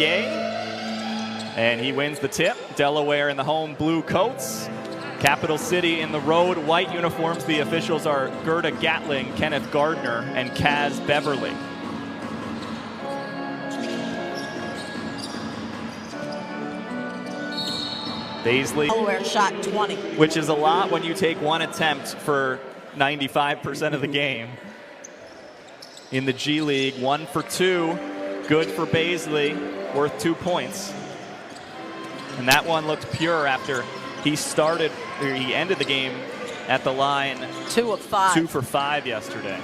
And he wins the tip. Delaware in the home blue coats. Capital City in the road white uniforms. The officials are Gerda Gatling, Kenneth Gardner, and Kaz Beverly. Baisley. Delaware shot 20. Which is a lot when you take one attempt for 95% of the game. In the G League, 1 for 2. Good for Baisley, worth 2 points. And that one looked pure after he ended the game at the line 2 of 5. 2 for 5 yesterday.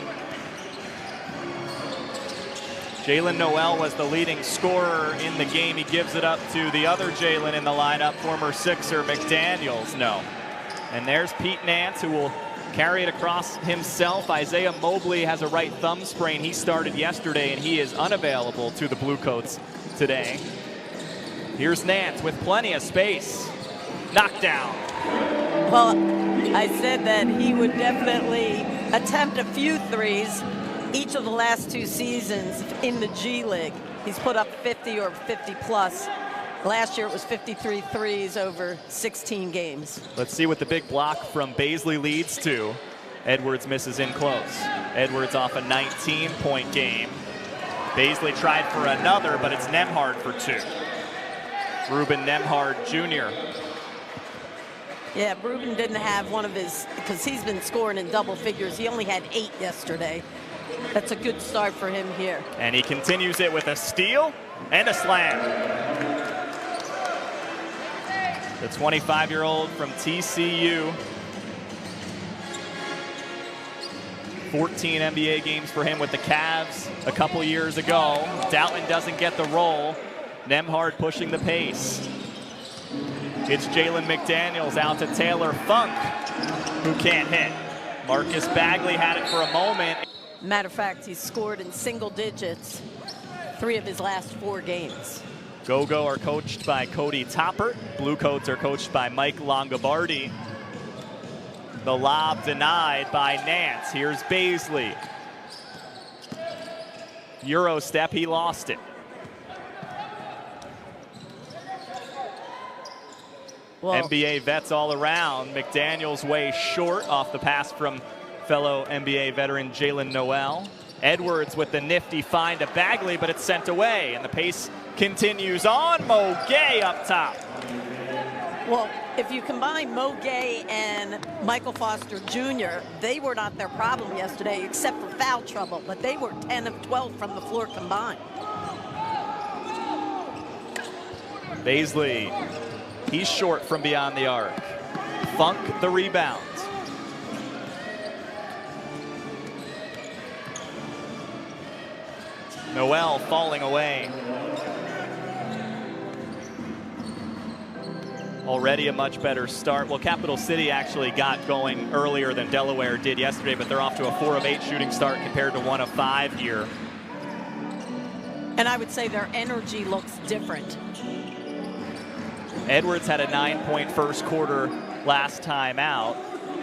Jalen Noel was the leading scorer in the game. He gives it up to the other Jalen in the lineup, former Sixer McDaniels. No. And there's Pete Nance, who will carry it across himself. Isaiah Mobley has a right thumb sprain. He started yesterday, and he is unavailable to the Bluecoats today. Here's Nance with plenty of space. Knockdown. Well, I said that he would definitely attempt a few threes each of the last 2 seasons in the G League. He's put up 50 or 50 plus. Last year it was 53 threes over 16 games. Let's see what the big block from Baisley leads to. Edwards misses in close. Edwards off a 19-point game. Baisley tried for another, but it's Nembhard for 2. Ruben Nembhard Jr. Yeah, Ruben didn't have one of his, because he's been scoring in double figures. He only had 8 yesterday. That's a good start for him here. And he continues it with a steal and a slam. The 25-year-old from TCU. 14 NBA games for him with the Cavs a couple years ago. Doughton doesn't get the roll. Nembhard pushing the pace. It's Jalen McDaniels out to Taylor Funk, who can't hit. Marcus Bagley had it for a moment. Matter of fact, he's scored in single digits 3 of his last 4 games. Go-Go are coached by Cody Toppert. Bluecoats are coached by Mike Longobardi. The lob denied by Nance. Here's Baisley. Euro step, he lost it. Well, NBA vets all around. McDaniels way short off the pass from fellow NBA veteran Jalen Noel. Edwards with the nifty find to Bagley, but it's sent away, and the pace continues on. Mo Gay up top. well, if you combine Mo Gay and Michael Foster Jr., they were not their problem yesterday, except for foul trouble, but they were 10 of 12 from the floor combined. Baisley, he's short from beyond the arc. Funk the rebound. Noel falling away. Already a much better start. Well, Capital City actually got going earlier than Delaware did yesterday, but they're off to a 4 of 8 shooting start compared to 1 of 5 here. And I would say their energy looks different. Edwards had a 9-point first quarter last time out,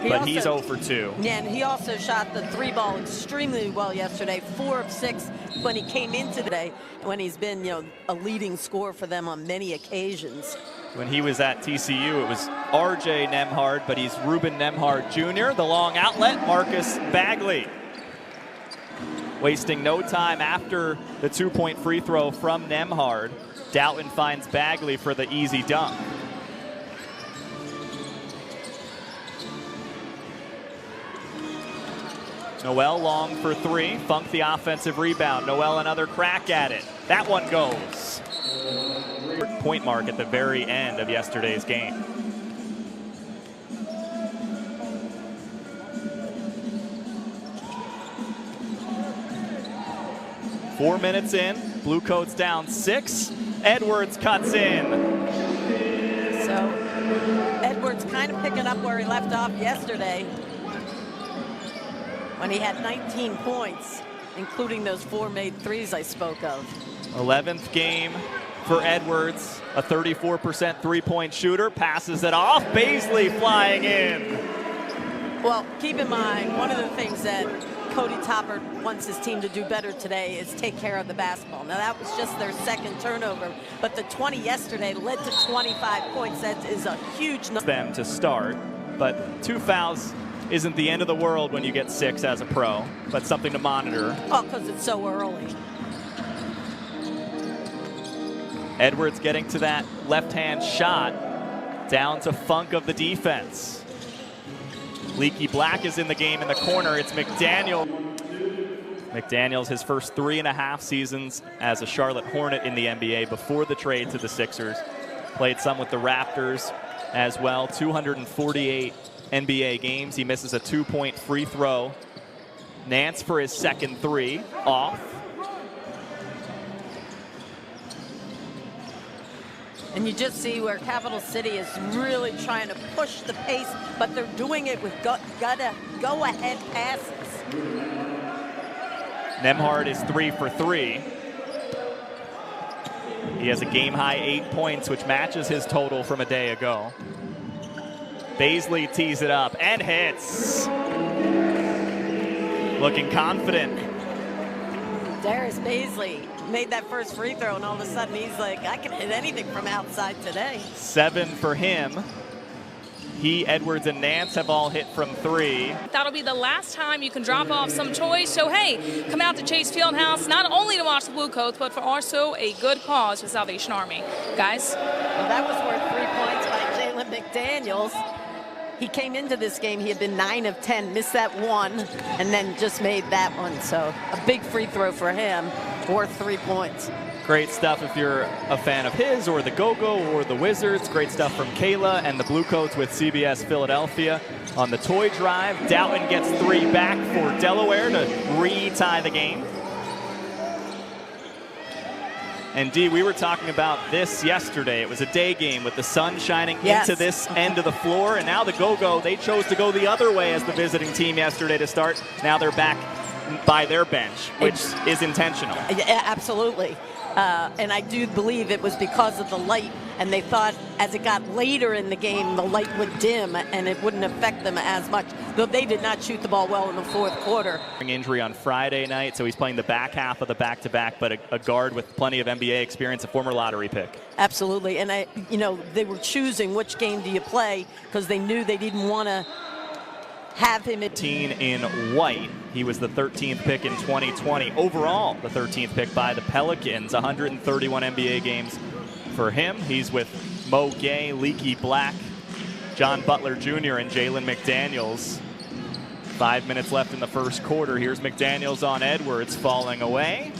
but he's 0 for 2. Yeah, and he also shot the 3-ball extremely well yesterday, 4 of 6 when he came into the day, when he's been, a leading scorer for them on many occasions. When he was at TCU, it was RJ Nembhard, but he's Ruben Nembhard Jr. The long outlet, Marcus Bagley. Wasting no time after the 2-point free throw from Nembhard. Doughton finds Bagley for the easy dunk. Noel long for 3. Funk the offensive rebound. Noel another crack at it. That one goes. Point mark at the very end of yesterday's game. Four minutes in, Bluecoats down 6. Edwards cuts in. So Edwards kind of picking up where he left off yesterday when he had 19 points, including those 4 made threes I spoke of. 11th game for Edwards, a 34% three-point shooter, passes it off. Baisley flying in. Well, keep in mind, one of the things that Cody Topper wants his team to do better today is take care of the basketball. Now, that was just their second turnover, but the 20 yesterday led to 25 points. That is a huge number. Them to start, but 2 fouls isn't the end of the world when you get 6 as a pro, but something to monitor. Oh, because it's so early. Edwards getting to that left-hand shot, down to Funk of the defense. Leaky Black is in the game in the corner. It's McDaniel. McDaniels, his first 3.5 seasons as a Charlotte Hornet in the NBA before the trade to the Sixers. Played some with the Raptors as well. 248 NBA games. He misses a 2-point free throw. Nance for his second 3, off. And you just see where Capital City is really trying to push the pace, but they're doing it with go-ahead passes. Nembhard is 3 for 3. He has a game-high 8 points, which matches his total from a day ago. Baisley tees it up and hits. Looking confident. Darius Baisley made that first free throw, and all of a sudden he's like, I can hit anything from outside today. 7 for him. He, Edwards, and Nance have all hit from 3. That'll be the last time you can drop off some toys. So, hey, come out to Chase Fieldhouse, not only to watch the Bluecoats, but for also a good cause for Salvation Army. Guys? Well, that was worth 3 points by Jalen McDaniels. He came into this game, he had been 9 of 10, missed that one, and then just made that one. So a big free throw for him, worth 3 points. Great stuff if you're a fan of his or the Go-Go or the Wizards. Great stuff from Kayla and the Bluecoats with CBS Philadelphia on the toy drive. Doughton gets 3 back for Delaware to re-tie the game. And Dee, we were talking about this yesterday. It was a day game with the sun shining into this end of the floor. And now the Go-Go, they chose to go the other way as the visiting team yesterday to start. Now they're back by their bench, which is intentional. Yeah, absolutely. And I do believe it was because of the light, and they thought as it got later in the game, the light would dim and it wouldn't affect them as much, though they did not shoot the ball well in the fourth quarter. Injury on Friday night, so he's playing the back half of the back-to-back, but a guard with plenty of NBA experience, a former lottery pick. Absolutely, and they were choosing which game do you play because they knew they didn't want to have him at 13 in white. He was the 13th pick in 2020. Overall, the 13th pick by the Pelicans. 131 NBA games for him. He's with Mo Gay, Leaky Black, John Butler Jr., and Jalen McDaniels. 5 minutes left in the first quarter. Here's McDaniels on Edwards, falling away.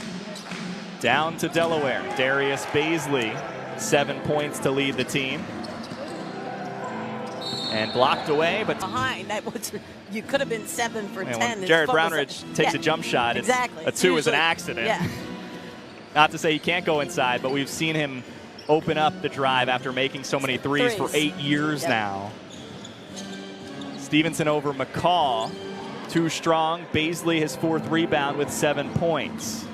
Down to Delaware. Darius Baisley, 7 points to lead the team. And blocked away, but behind. That was, you could have been 7 for 10. Jared Brownridge takes a jump shot. Exactly. A 2 is an accident. Yeah. Not to say he can't go inside, but we've seen him open up the drive after making so many threes for 8 years now. Stevenson over McCall. Too strong. Baisley, his 4th rebound with 7 points.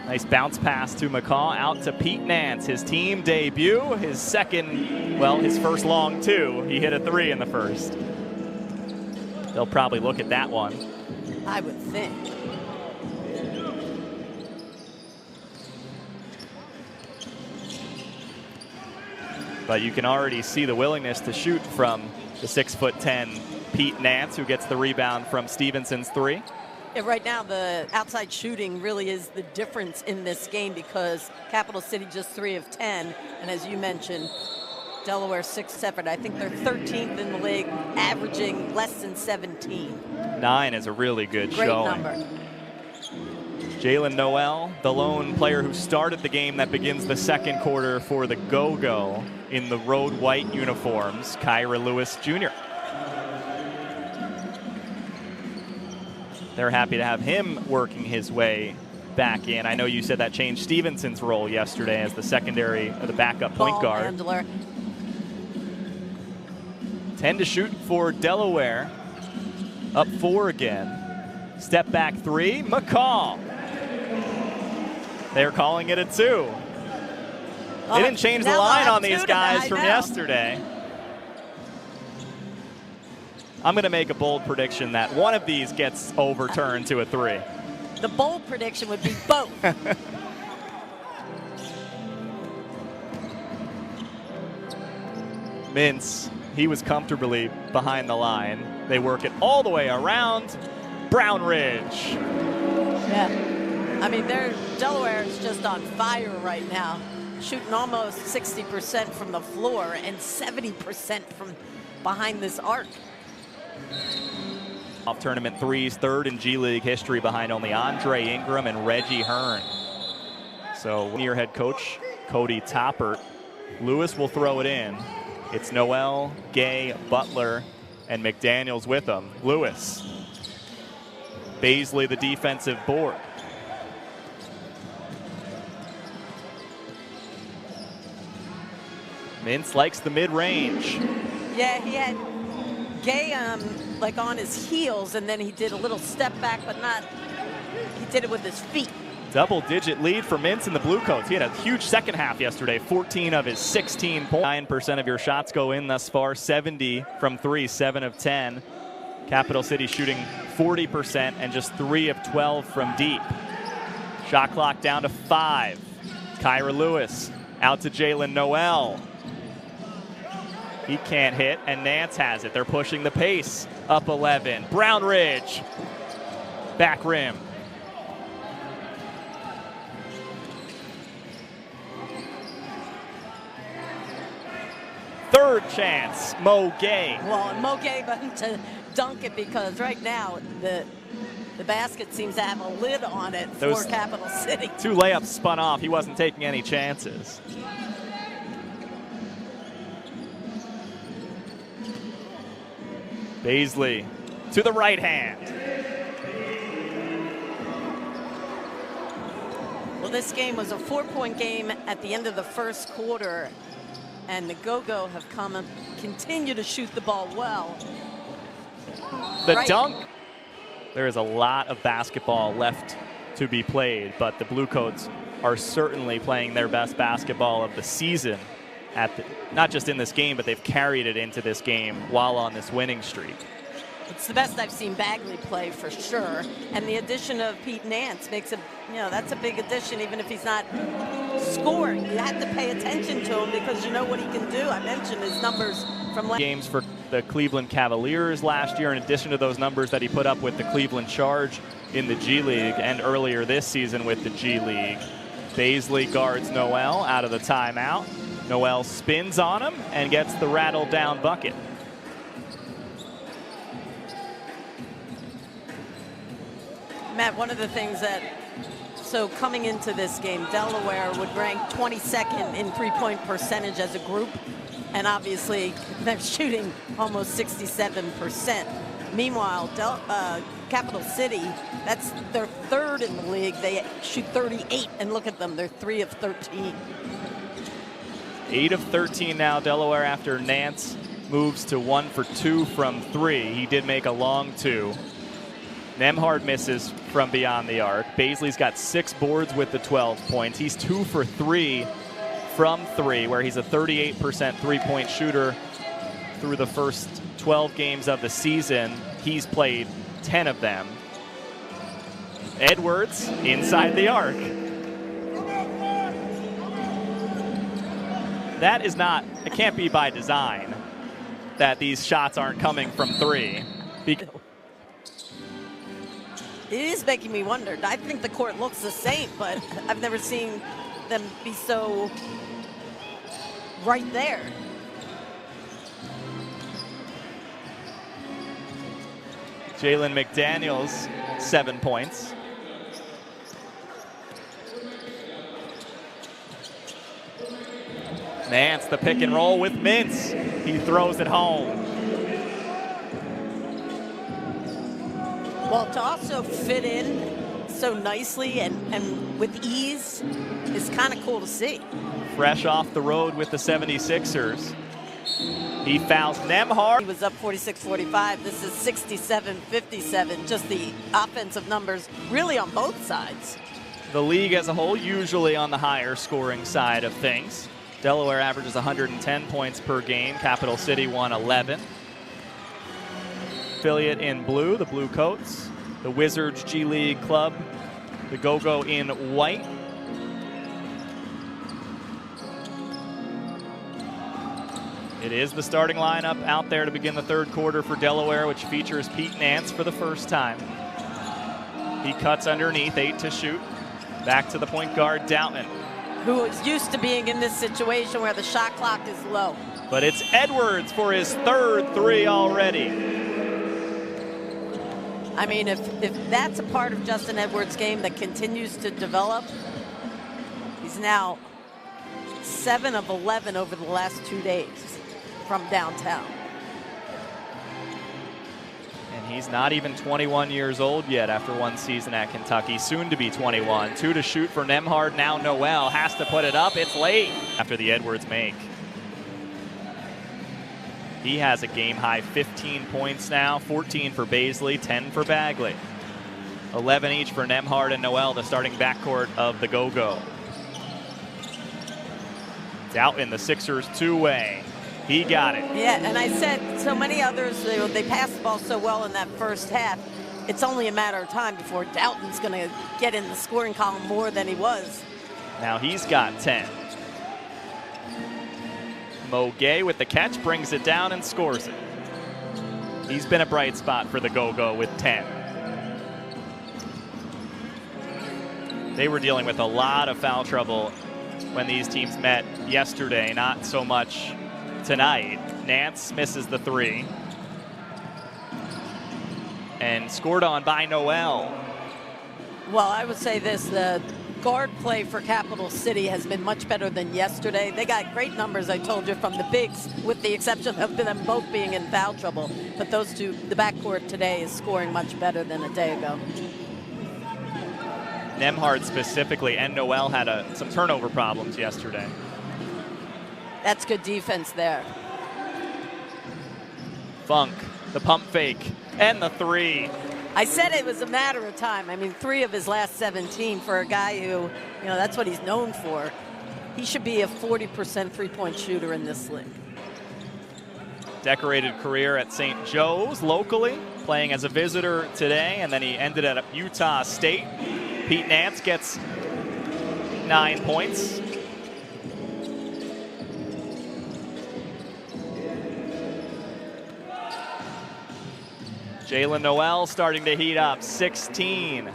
Nice bounce pass to McCall, out to Pete Nance, his team debut, his second, well, his first long 2. He hit a 3 in the first. They'll probably look at that one. I would think. But you can already see the willingness to shoot from the 6'10" Pete Nance, who gets the rebound from Stevenson's 3. Yeah, right now, the outside shooting really is the difference in this game because Capital City just 3 of 10, and as you mentioned, Delaware 6-7. I think they're 13th in the league, averaging less than 17. 9 is a really good Great showing. number. Jalen Noel, the lone player who started the game that begins the second quarter for the Go-Go in the road white uniforms, Kyra Lewis Jr. They're happy to have him working his way back in. I know you said that changed Stevenson's role yesterday as the secondary or the backup point guard. Handler. 10 to shoot for Delaware. Up 4 again. Step back 3, McCall. They're calling it a 2. They didn't change the line on these guys from yesterday. I'm going to make a bold prediction that one of these gets overturned to a 3. The bold prediction would be both. Mintz, he was comfortably behind the line. They work it all the way around. Brown Ridge. Yeah. I mean, Delaware is just on fire right now, shooting almost 60% from the floor and 70% from behind this arc. Off tournament threes, third in G League history behind only Andre Ingram and Reggie Hearn. So near head coach Cody Toppert. Lewis will throw it in. It's Noel, Gay, Butler, and McDaniels with him. Lewis. Baisley, the defensive board. Mintz likes the mid-range. Yeah, he had Gay like on his heels, and then he did a little step back, but not, he did it with his feet. Double-digit lead for Mintz in the Bluecoats. He had a huge second half yesterday. 14 of his 16 points. 9% of your shots go in thus far. 70 from 3, 7 of 10. Capital City shooting 40% and just 3 of 12 from deep. Shot clock down to 5. Kyra Lewis out to Jalen Noel. He can't hit, and Nance has it. They're pushing the pace. Up 11. Brown Ridge. Back rim. Third chance, Mo Gay. Well, Mo Gay but to dunk it because right now the basket seems to have a lid on it for Capital City. 2 layups spun off. He wasn't taking any chances. Baisley to the right hand. Well, this game was a 4-point game at the end of the first quarter, and the Go-Go have come and continue to shoot the ball well. The dunk. There is a lot of basketball left to be played, but the Bluecoats are certainly playing their best basketball of the season. Not just in this game, but they've carried it into this game while on this winning streak. It's the best I've seen Bagley play for sure, and the addition of Pete Nance makes that's a big addition, even if he's not scoring. You have to pay attention to him because you know what he can do. I mentioned his numbers from games for the Cleveland Cavaliers last year, in addition to those numbers that he put up with the Cleveland Charge in the G League and earlier this season with the G League. Baisley guards Noel out of the timeout. Noel spins on him and gets the rattle down bucket. Matt, one of the things so coming into this game, Delaware would rank 22nd in three-point percentage as a group, and obviously they're shooting almost 67%. Meanwhile, Capital City, that's their 3rd in the league. They shoot 38, and look at them, they're 3 of 13. 8 of 13 now, Delaware, after Nance moves to 1 for 2 from 3. He did make a long 2. Nemhard misses from beyond the arc. Baisley's got 6 boards with the 12 points. He's 2 for 3 from 3, where he's a 38% three-point shooter through the first 12 games of the season. He's played 10 of them. Edwards inside the arc. That is not, it can't be by design that these shots aren't coming from 3. It is making me wonder. I think the court looks the same, but I've never seen them be so right there. Jalen McDaniels, 7 points. Nance, the pick and roll with Mintz. He throws it home. Well, to also fit in so nicely and with ease is kind of cool to see. Fresh off the road with the 76ers. He fouls Nemhard. He was up 46-45. This is 67-57. Just the offensive numbers really on both sides. The league as a whole usually on the higher scoring side of things. Delaware averages 110 points per game. Capital City 111. affiliate in blue, the Blue Coats. The Wizards G League club, the Go-Go in white. It is the starting lineup out there to begin the third quarter for Delaware, which features Pete Nance for the first time. He cuts underneath, 8 to shoot. Back to the point guard, Doutman. Who is used to being in this situation where the shot clock is low. But it's Edwards for his third three already. I mean, if that's a part of Justin Edwards' game that continues to develop, he's now 7 of 11 over the last 2 days from downtown. And he's not even 21 years old yet after one season at Kentucky, soon to be 21. 2 to shoot for Nembhard. Now Noel has to put it up. It's late after the Edwards make. He has a game-high 15 points now, 14 for Baisley, 10 for Bagley. 11 each for Nembhard and Noel, the starting backcourt of the Go-Go. Doutman, the Sixers two-way. He got it. Yeah, and I said so many others, they passed the ball so well in that first half. It's only a matter of time before Doutman's going to get in the scoring column more than he was. Now he's got 10. Mo Gay with the catch, brings it down and scores it. He's been a bright spot for the Go-Go with 10. They were dealing with a lot of foul trouble when these teams met yesterday, not so much tonight. Nance misses the three. And scored on by Noel. Well, I would say this, the guard play for Capital City has been much better than yesterday. They got great numbers, I told you, from the bigs, with the exception of them both being in foul trouble. But those two, the backcourt today is scoring much better than a day ago. Nembhard specifically and Noel had some turnover problems yesterday. That's good defense there. Funk, the pump fake, and the three. I said it was a matter of time. I mean, 3 of his last 17 for a guy who, that's what he's known for. He should be a 40% three-point shooter in this league. Decorated career at St. Joe's locally, playing as a visitor today, and then he ended at Utah State. Pete Nance gets 9 points. Jalen Noel starting to heat up, 16.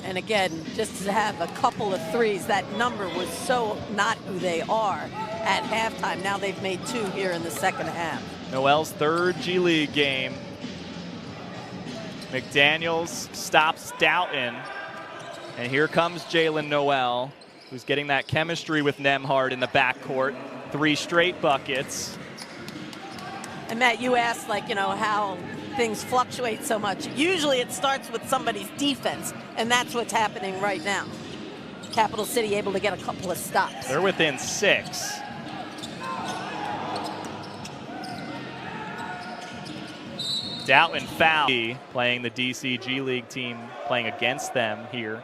And again, just to have a couple of threes, that number was so not who they are at halftime. Now they've made 2 here in the second half. Noel's third G League game. McDaniels stops Doutman. And here comes Jalen Noel, who's getting that chemistry with Nembhard in the backcourt. 3 straight buckets. And Matt, you asked, how things fluctuate so much. Usually it starts with somebody's defense, and that's what's happening right now. Capital City able to get a couple of stops. They're within 6. Doutman foul, playing the DC G League team, playing against them here.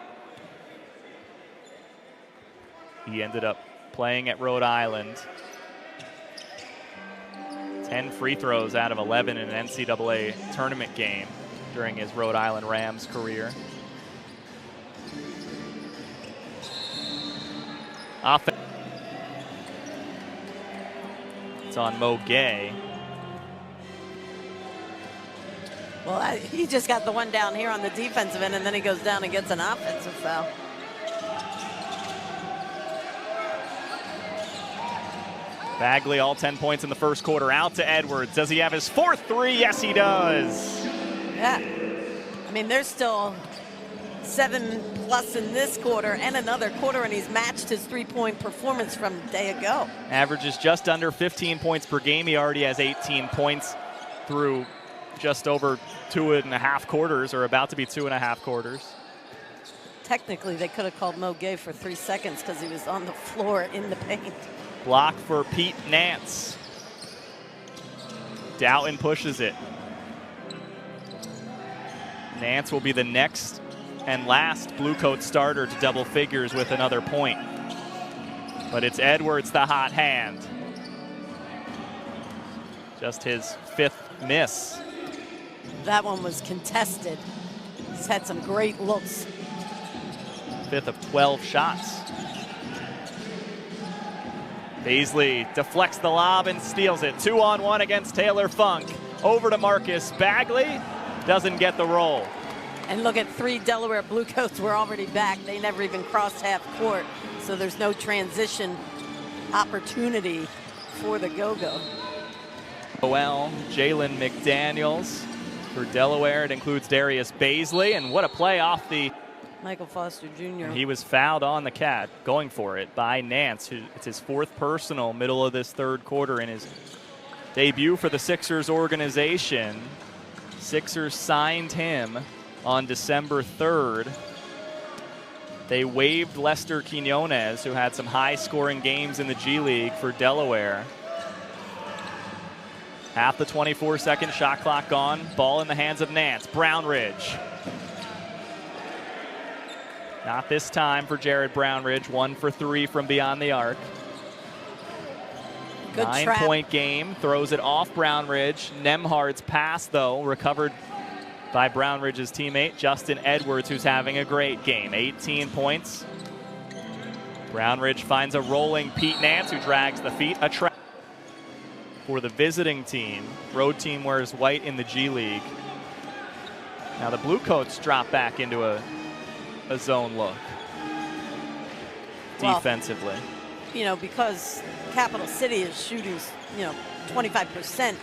He ended up playing at Rhode Island. 10 free throws out of 11 in an NCAA tournament game during his Rhode Island Rams career. It's on Mo Gay. Well, he just got the one down here on the defensive end, and then he goes down and gets an offensive foul. Bagley, all 10 points in the first quarter, out to Edwards. Does he have his 4th three? Yes, he does. Yeah. I mean, there's still 7+ in this quarter and another quarter, and he's matched his three-point performance from a day ago. Averages just under 15 points per game. He already has 18 points through just over 2.5 quarters, or about to be 2.5 quarters. Technically, they could have called Mo Gay for 3 seconds because he was on the floor in the paint. Block for Pete Nance. Doutman pushes it. Nance will be the next and last Blue Coat starter to double figures with another point. But it's Edwards, the hot hand. Just his 5th miss. That one was contested. He's had some great looks. 5th of 12 shots. Baisley deflects the lob and steals it. 2-on-1 against Taylor Funk. Over to Marcus Bagley. Doesn't get the roll. And look at 3 Delaware Bluecoats were already back. They never even crossed half court, so there's no transition opportunity for the Go-Go. Well, Jalen McDaniels for Delaware. It includes Darius Baisley, and what a play off the... Michael Foster Jr. He was fouled on the cat, going for it by Nance. It's his 4th personal, middle of this 3rd quarter in his debut for the Sixers organization. Sixers signed him on December 3rd. They waived Lester Quinones, who had some high-scoring games in the G League for Delaware. Half the 24-second shot clock gone. Ball in the hands of Nance. Brownridge. Not this time for Jared Brownridge. 1 for 3 from beyond the arc. Good 9-point game. Throws it off Brownridge. Nemhard's pass, though, recovered by Brownridge's teammate, Justin Edwards, who's having a great game. 18 points. Brownridge finds a rolling Pete Nance, who drags the feet. A trap for the visiting team. Road team wears white in the G League. Now the Bluecoats drop back into a zone look defensively. You know, because Capital City is shooting, 25%,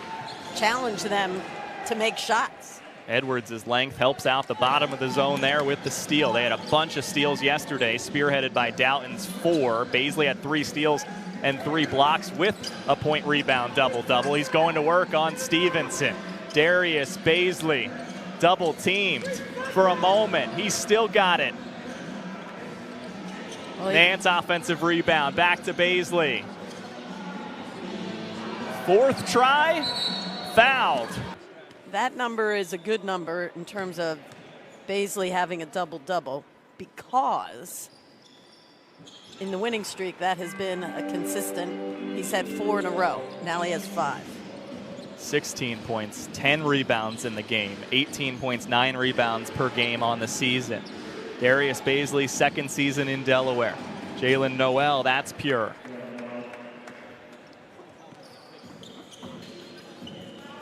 challenge them to make shots. Edwards' length helps out the bottom of the zone there with the steal. They had a bunch of steals yesterday, spearheaded by Doughton's 4. Baisley had 3 steals and 3 blocks with a point rebound double-double. He's going to work on Stevenson. Darius Baisley double-teamed for a moment. He's still got it. Well, Nance offensive rebound, back to Baisley. 4th try, fouled. That number is a good number in terms of Baisley having a double-double, because in the winning streak that has been a consistent. He's had 4 in a row. Now he has 5. 16 points, 10 rebounds in the game, 18 points, 9 rebounds per game on the season. Darius Baisley, 2nd season in Delaware. Jalen Noel, that's pure.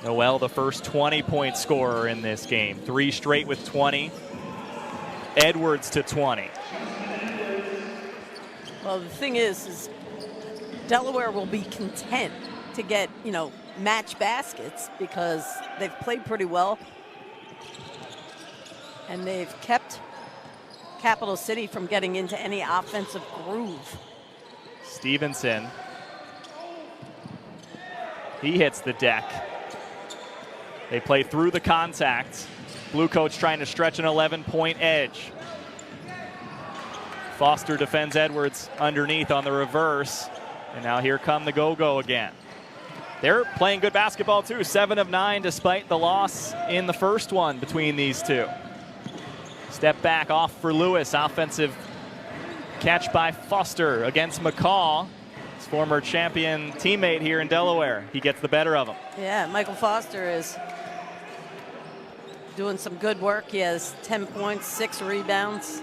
Noel, the first 20-point scorer in this game. 3 straight with 20. Edwards to 20. Well, the thing is Delaware will be content to get, match baskets because they've played pretty well. And they've kept Capital City from getting into any offensive groove. Stevenson. He hits the deck. They play through the contact. Bluecoats trying to stretch an 11-point edge. Foster defends Edwards underneath on the reverse. And now here come the Go-Go again. They're playing good basketball too. 7 of 9 despite the loss in the first one between these two. Step back off for Lewis. Offensive catch by Foster against McCall. His former champion teammate here in Delaware. He gets the better of him. Yeah, Michael Foster is doing some good work. He has 10 points, 6 rebounds.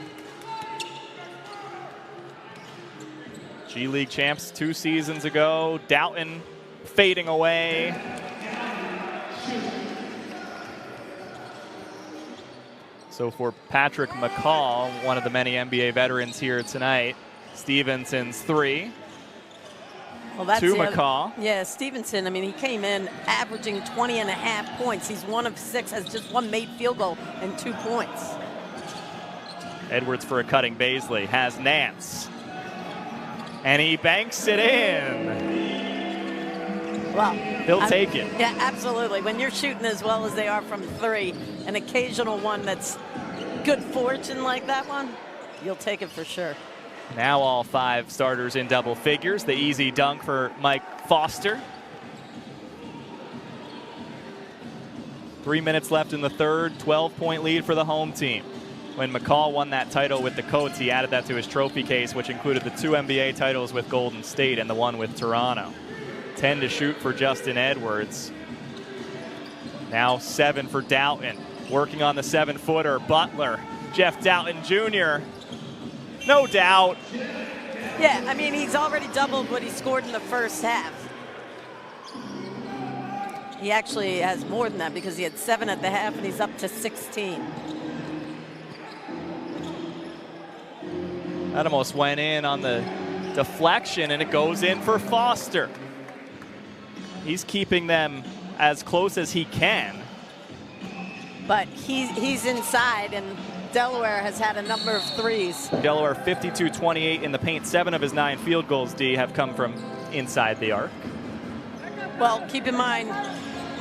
G League champs 2 seasons ago. Doughton fading away. So for Patrick McCall, one of the many NBA veterans here tonight, Stevenson's 3. Well, that's to McCall. Yeah, Stevenson, he came in averaging 20.5 points. He's 1 of 6, has just 1 made field goal and 2 points. Edwards for a cutting Baisley, has Nance. And he banks it in. Well, he'll take it. Yeah, absolutely. When you're shooting as well as they are from 3, an occasional one that's good fortune like that one, you'll take it for sure. Now all 5 starters in double figures. The easy dunk for Mike Foster. 3 minutes left in the third. 12-point lead for the home team. When McCall won that title with the Coats, he added that to his trophy case, which included the 2 NBA titles with Golden State and the one with Toronto. 10 to shoot for Justin Edwards. Now 7 for Doughton. Working on the 7-footer, Butler. Jeff Doughton Jr. No doubt. Yeah, I mean, he's already doubled what he scored in the first half. He actually has more than that because he had 7 at the half and he's up to 16. That almost went in on the deflection, and it goes in for Foster. He's keeping them as close as he can. But he's inside, and Delaware has had a number of threes. Delaware 52-28 in the paint. 7 of his 9 field goals, D, have come from inside the arc. Well, keep in mind,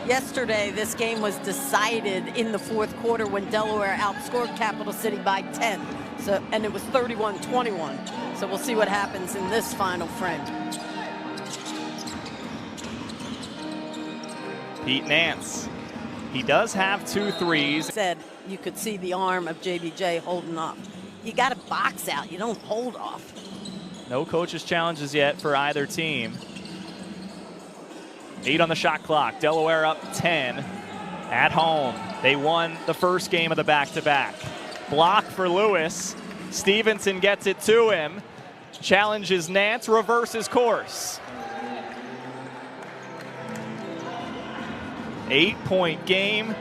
yesterday this game was decided in the fourth quarter when Delaware outscored Capital City by 10. So, and it was 31-21. So we'll see what happens in this final frame. Pete Nance. He does have 2 threes. Said you could see the arm of JBJ holding off. You got to box out. You don't hold off. No coaches' challenges yet for either team. 8 on the shot clock. Delaware up 10 at home. They won the first game of the back-to-back. Block for Lewis. Stevenson gets it to him. Challenges Nance, reverses course. 8-point game.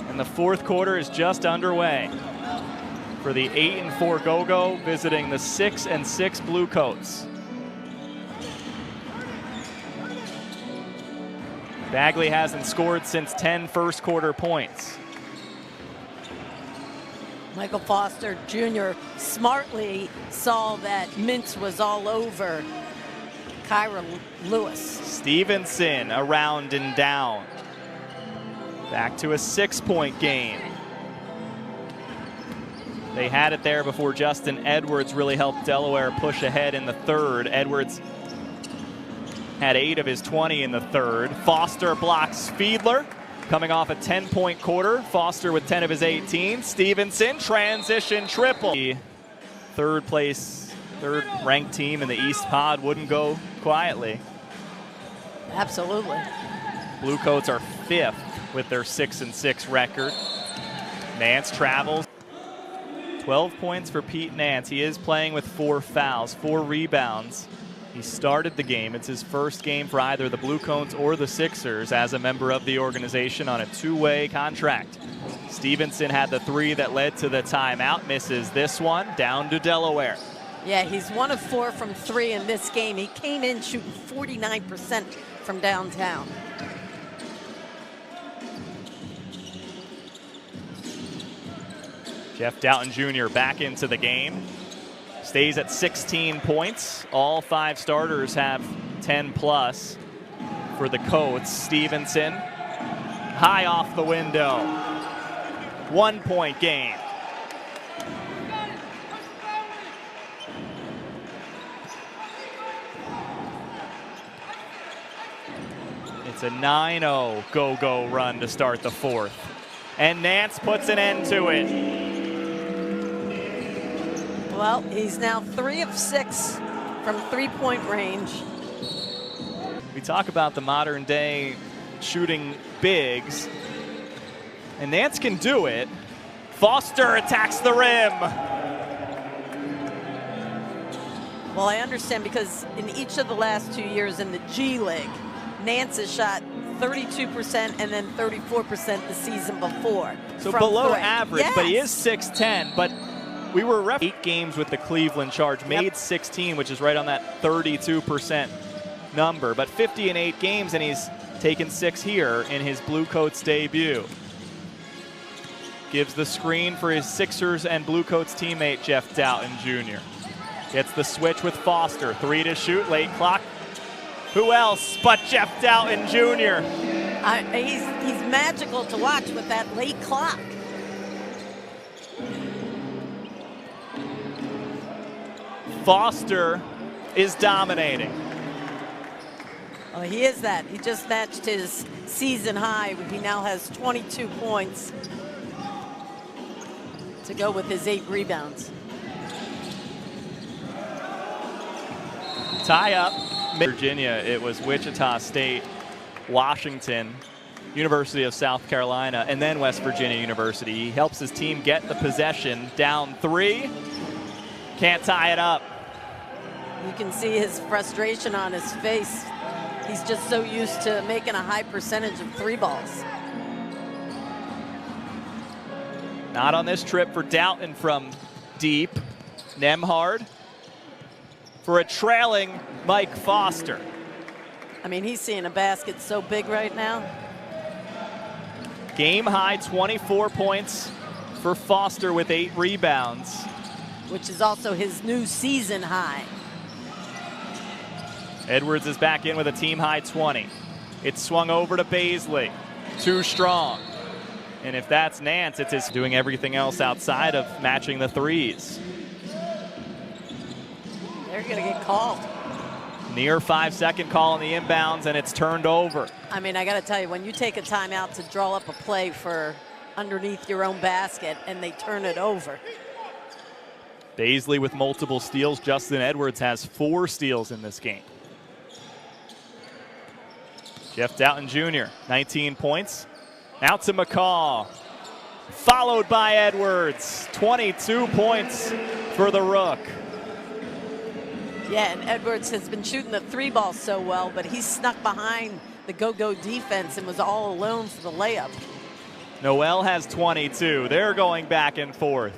And the fourth quarter is just underway for the 8-4 Go-Go visiting the 6-6 Bluecoats. Bagley hasn't scored since 10 first quarter points. Michael Foster Jr. smartly saw that Mintz was all over Kyra Lewis. Stevenson around and down. Back to a 6-point game. They had it there before Justin Edwards really helped Delaware push ahead in the third. Edwards had 8 of his 20 in the third. Foster blocks Fiedler. Coming off a 10-point quarter, Foster with 10 of his 18. Stevenson, transition triple. The third-ranked team in the East Pod wouldn't go quietly. Absolutely. Bluecoats are 5th with their 6-6 record. Nance travels. 12 points for Pete Nance. He is playing with 4 fouls, 4 rebounds. He started the game. It's his first game for either the Bluecoats or the Sixers as a member of the organization on a 2-way contract. Stevenson had the 3 that led to the timeout, misses this one, down to Delaware. Yeah, he's 1 of 4 from 3 in this game. He came in shooting 49% from downtown. Jeff Doughton Jr. back into the game. Stays at 16 points. All 5 starters have 10 plus for the Coats. Stevenson, high off the window. 1-point game. It's a 9-0 go-go run to start the fourth. And Nance puts an end to it. Well, he's now 3 of 6 from 3-point range. We talk about the modern day shooting bigs, and Nance can do it. Foster attacks the rim. Well, I understand because in each of the last 2 years in the G League, Nance has shot 32% and then 34% the season before. So below 3. average, yes. But he is 6'10", but we were 8 games with the Cleveland Charge, made 16, which is right on that 32% number. But 50 in 8 games, and he's taken 6 here in his Bluecoats debut. Gives the screen for his Sixers and Bluecoats teammate Jeff Doughton Jr. Gets the switch with Foster. 3 to shoot, late clock. Who else but Jeff Doughton Jr.? He's magical to watch with that late clock. Foster is dominating. Oh, he is that. He just matched his season high. He now has 22 points to go with his 8 rebounds. Tie up. Virginia, it was Wichita State, Washington. University of South Carolina, and then West Virginia University. He helps his team get the possession. Down 3. Can't tie it up. You can see his frustration on his face. He's just so used to making a high percentage of 3 balls. Not on this trip for Doughton from deep. Nembhard for a trailing Mike Foster. I mean, he's seeing a basket so big right now. Game high 24 points for Foster with 8 rebounds. Which is also his new season high. Edwards is back in with a team high 20. It's swung over to Baisley. Too strong. And if that's Nance, it's his doing everything else outside of matching the threes. They're going to get called. Near 5-second call on the inbounds, and it's turned over. I mean, I got to tell you, when you take a timeout to draw up a play for underneath your own basket and they turn it over. Baisley with multiple steals. Justin Edwards has 4 steals in this game. Jeff Doughton Jr., 19 points. Out to McCaw. Followed by Edwards. 22 points for the Rook. Yeah, and Edwards has been shooting the 3 ball so well, but he snuck behind the go-go defense and was all alone for the layup. Noel has 22. They're going back and forth.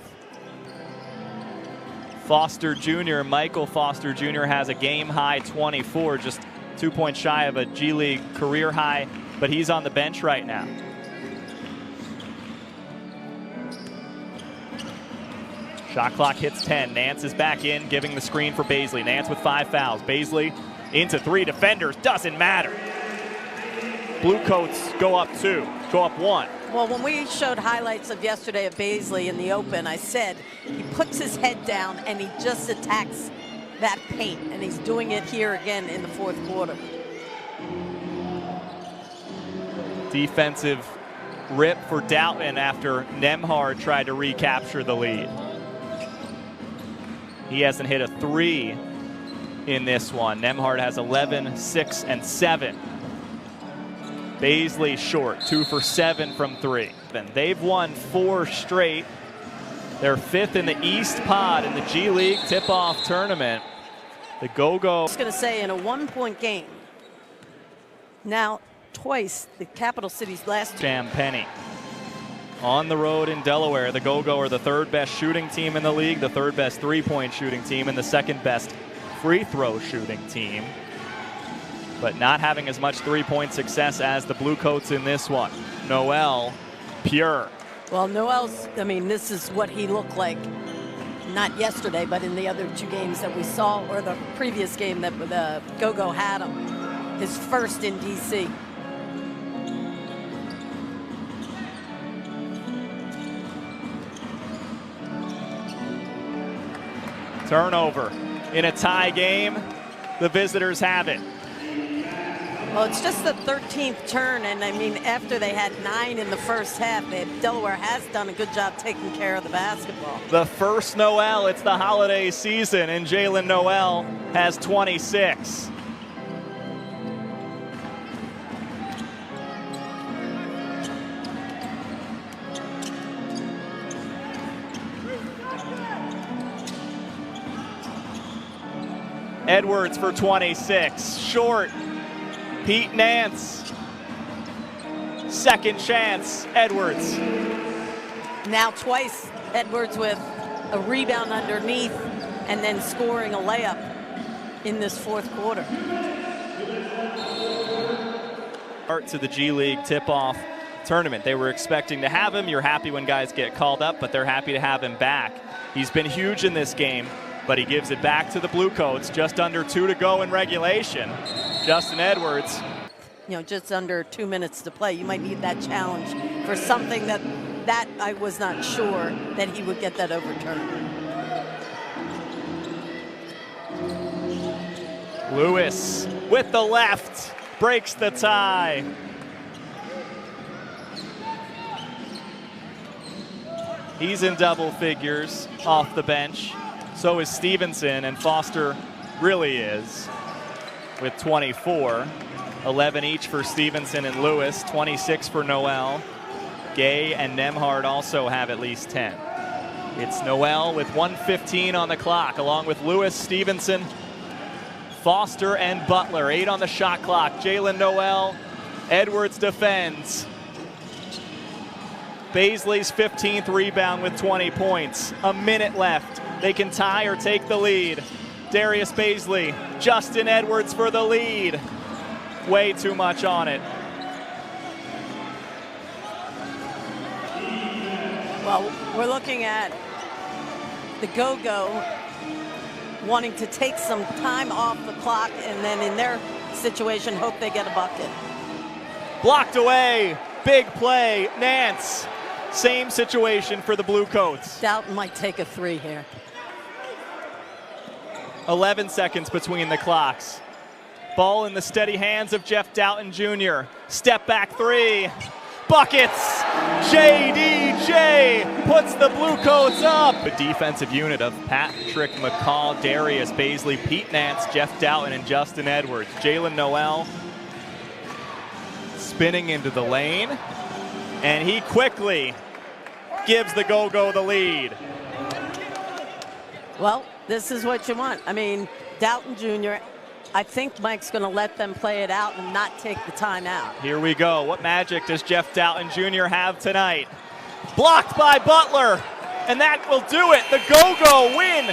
Foster Jr., Michael Foster Jr. has a game high 24, just 2 points shy of a G League career high, but he's on the bench right now. Shot clock hits 10. Nance is back in, giving the screen for Baisley. Nance with 5 fouls. Baisley into 3 defenders. Doesn't matter. Blue coats go up 2, go up 1. Well, when we showed highlights of yesterday of Baisley in the open, I said he puts his head down and he just attacks that paint, and he's doing it here again in the 4th quarter. Defensive rip for Doughton after Nembhard tried to recapture the lead. He hasn't hit a 3 in this one. Nembhard has 11, 6, and 7. Baisley short, 2 for 7 from 3. They've won 4 straight. They're 5th in the East Pod in the G League tip-off tournament. The Go-Go. I was going to say, in a 1-point game, now twice the capital city's last. Champaign. On the road in Delaware, the Go-Go are the 3rd best shooting team in the league, the 3rd best 3-point shooting team, and the 2nd best free throw shooting team. But not having as much 3-point success as the Blue Coats in this one. Noel, pure. Well, Noel's, I mean, this is what he looked like, not yesterday, but in the other 2 games that we saw, or the previous game that the Go-Go had him, his first in DC. Turnover in a tie game. The visitors have it. Well, it's just the 13th turn, and I mean, after they had 9 in the first half, Delaware has done a good job taking care of the basketball. The first Noel, it's the holiday season, and Jalen Noel has 26. Edwards for 26, short. Pete Nance, second chance, Edwards. Now twice, Edwards with a rebound underneath and then scoring a layup in this 4th quarter. Start to the G League tip-off tournament. They were expecting to have him. You're happy when guys get called up, but they're happy to have him back. He's been huge in this game, but he gives it back to the Blue Coats. Just under 2 to go in regulation. Justin Edwards. You know, just under 2 minutes to play. You might need that challenge for something that I was not sure that he would get that overturned. Lewis with the left breaks the tie. He's in double figures off the bench. So is Stevenson, and Foster really is with 24. 11 each for Stevenson and Lewis, 26 for Noel. Gay and Nemhard also have at least 10. It's Noel with 1:15 on the clock, along with Lewis, Stevenson, Foster, and Butler. 8 on the shot clock. Jalen Noel, Edwards defends. Baisley's 15th rebound with 20 points. A minute left. They can tie or take the lead. Darius Baisley, Justin Edwards for the lead. Way too much on it. Well, we're looking at the Go-Go wanting to take some time off the clock and then in their situation hope they get a bucket. Blocked away. Big play. Nance. Same situation for the Blue Coats. Doughton might take a 3 here. 11 seconds between the clocks. Ball in the steady hands of Jeff Doughton Jr. Step back 3. Buckets! JDJ puts the Blue Coats up. The defensive unit of Patrick McCall, Darius Baisley, Pete Nance, Jeff Doughton, and Justin Edwards. Jalen Noel spinning into the lane, and he quickly gives the Go-Go the lead. Well, this is what you want. I mean, Doughton Jr., I think Mike's going to let them play it out and not take the timeout. Here we go. What magic does Jeff Doughton Jr. have tonight? Blocked by Butler, and that will do it. The Go-Go win.